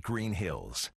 Green Hills.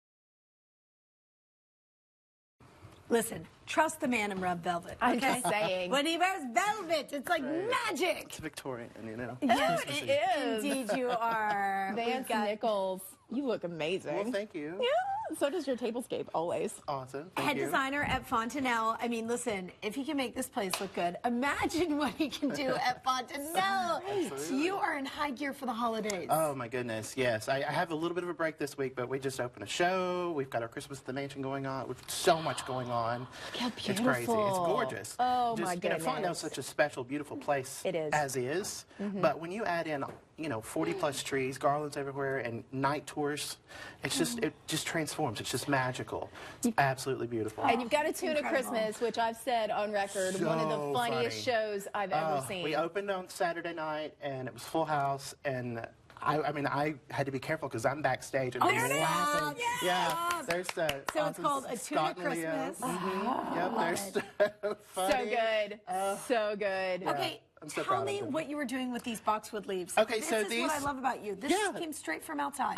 Listen, trust the man in red velvet. I'm Okay? just saying. When he wears velvet, it's like magic. It's Victorian, you know. Yes, It is. indeed you are. Vance Nichols, you look amazing. Well, thank you. Yeah, so does your tablescape, always. Awesome. Thank Head you. designer at Fontanelle. I mean, listen, if he can make this place look good, imagine what he can do at Fontanelle. Absolutely. You are in high gear for the holidays. Oh my goodness, yes. I have a little bit of a break this week, but we just opened a show. We've got our Christmas at the Mansion going on. We've so much going on. Look how It's crazy. It's beautiful. gorgeous. Oh, just, my goodness. Fontanelle's such a special, beautiful place. It is. As is. But when you add in, 40-plus trees, garlands everywhere, and night tours, it's just it just transforms. It's just magical. It's absolutely beautiful. And you've got a tuna incredible. Christmas, which I've said on record, one of the So funniest funny. shows I've ever seen. We opened on Saturday night, and it was full house, and I mean, I had to be careful because I'm backstage and there it is. laughing. Yes. Yeah, there's So it's called A Tuna Scott and Leo. Christmas. Yep, love they're it. so funny. So good. So good. Okay, I'm so tell proud of me them. what you were doing with these boxwood leaves. Okay, this so is these- what I love about you. This Yeah. came straight from outside.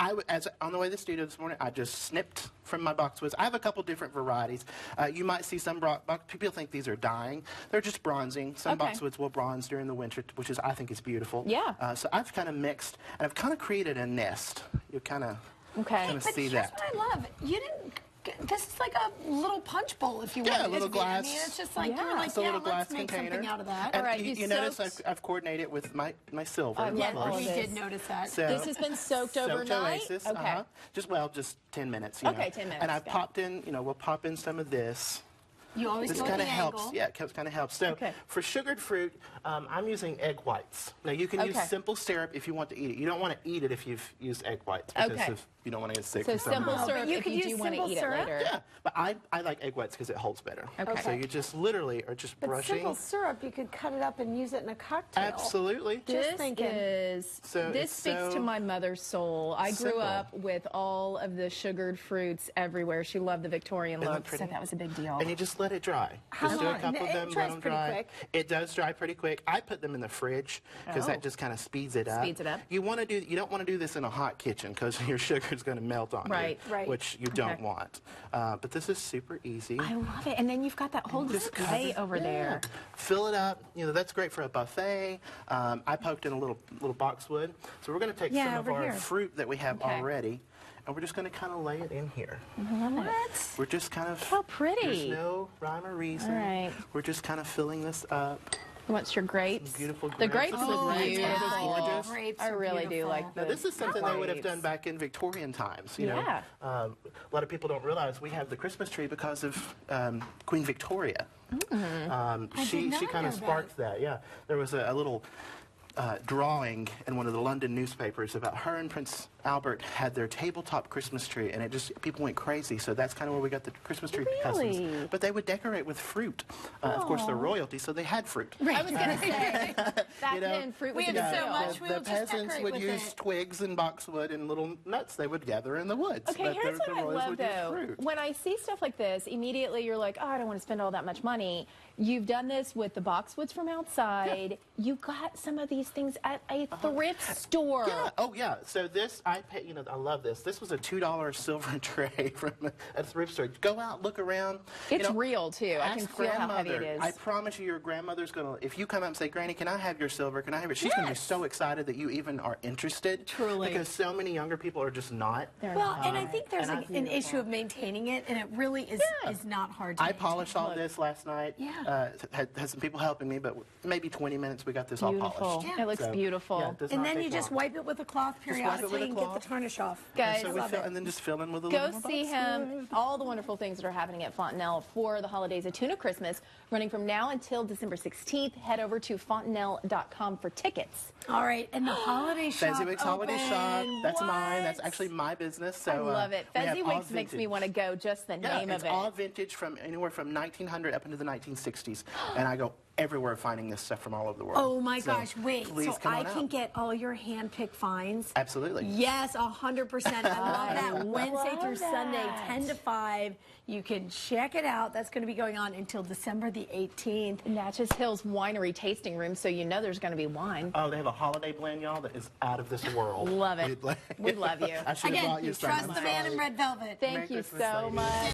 On the way to the studio this morning, I just snipped from my boxwoods. I have a couple different varieties. You might see some people think these are dying. They're just bronzing. Some Okay. boxwoods will bronze during the winter, which I think is beautiful. Yeah. So I've kind of mixed, and I've kind of created a nest. You kind of Okay. but see here's that. what I love. You didn't. This is like a little punch bowl, if you will. Yeah, a little glass. I mean, it's just like Yeah. you're like, It's a little let's glass make container. something out of that. And All right, you, you notice soaked- I've coordinated with my silver. I of love Yeah, all course. of we this. did notice that. So- This has been soaked Soaked overnight? oasis. Okay. Just 10 minutes. You Okay, know. 10 minutes, And I've got it. popped in. We'll pop in some of this. You always This go kind the of helps. angle. Yeah, it kind of helps. So Okay. for sugared fruit, I'm using egg whites. Now you can use Okay. simple syrup if you want to eat it. You don't want to eat it if you've used egg whites because Okay. you don't want to get sick. So or something. simple but syrup you if could you do use want to simple eat syrup? it later. Yeah, but I like egg whites because it holds better. Okay. So you just literally are just But brushing. simple syrup, you could cut it up and use it in a cocktail. Absolutely. This thinking. is So this it's speaks so to my mother's soul. I grew simple. up with all of the sugared fruits everywhere. She loved the Victorian Isn't that look, so pretty? that was a big deal. And you just let it dry. How Just do a long? couple of It them, dries let them pretty dry. quick. It does dry pretty quick. I put them in the fridge because Oh. that just kind of speeds it up. Speeds it up. You don't want to do this in a hot kitchen because your sugar is going to melt on Right, you, right. which you don't Okay. want. But this is super easy. I love it. And then you've got that whole Just display cover- over yeah. there. Fill it up. That's great for a buffet. I poked in a little boxwood. So we're going to take Yeah, some of over our here. fruit that we have Okay. already, and we're just going to kind of lay it in here. What? We're just kind of. How pretty. There's no rhyme or reason. All right. We're just kind of filling this up. What's your grapes? Some beautiful The grapes. grapes Oh, look yeah, beautiful. they're gorgeous. Grapes I are really do beautiful. like Now, the this is something they would have grapes. done back in Victorian times. You Yeah. know, a lot of people don't realize we have the Christmas tree because of Queen Victoria. She not kind know of sparked that. Yeah, there was a little drawing in one of the London newspapers about her and Prince Albert had their tabletop Christmas tree, and people went crazy. So that's kind of where we got the Christmas tree customs. Really? But they would decorate with fruit. Of course, they're royalty, so they had fruit. I was going to say, back You know, then, fruit was we a big have so deal. much. we the will just peasants decorate would with use it. twigs and boxwood and little nuts they would gather in the woods. Okay, but here's the what I royals love, would use though. fruit. When I see stuff like this, immediately you're like, oh, I don't want to spend all that much money. You've done this with the boxwoods from outside. You got some of these things at a thrift store. Yeah. Oh, yeah. So this, I love this. This was a $2 silver tray from a thrift store. Go out, look around. It's real, too. I can Ask feel how heavy it grandmother. is. I promise you, your grandmother's going to, if you come up and say, Granny, can I have your silver? Can I have it? She's going to be so excited that you even are interested. Truly. Because so many younger people are just not. Well, and I think there's and an issue of maintaining it, and it really is not hard to I maintain. polished all this last night. Yeah. Had some people helping me, but maybe 20 minutes we got this all Beautiful. polished. It looks So, beautiful. yeah, it does And not then take you just long. wipe it with a cloth wipe it with periodically a and get the cloth. tarnish off. Guys, So we and then just fill in with a Go little more see him. All the wonderful things that are happening at Fontanelle for the holidays of Tuna Christmas, running from now until December 16th. Head over to fontanelle.com for tickets. All right, and the holiday shop. Fezzy Wigs Holiday Shop. open. That's mine. That's What? actually my business. So I love it. we have Fezzy all Wigs makes me vintage. want to go, just the Yeah, name it's of it. all vintage from anywhere from 1900 up into the 1960s. And I go, everywhere finding this stuff from all over the world. Oh my So gosh, wait. please So come I on can out. get all your hand-picked finds? Absolutely. Yes, 100%. I love that. Wednesday love through Sunday, that. 10 to 5. You can check it out. That's going to be going on until December the 18th. Natchez Hills Winery tasting room, so you know there's going to be wine. Oh, they have a holiday blend, y'all, that is out of this world. Love it. We love you. I should have Again, bought you some. trust I'm the man in sorry. red velvet. Thank Merry you Christmas, so ladies. much.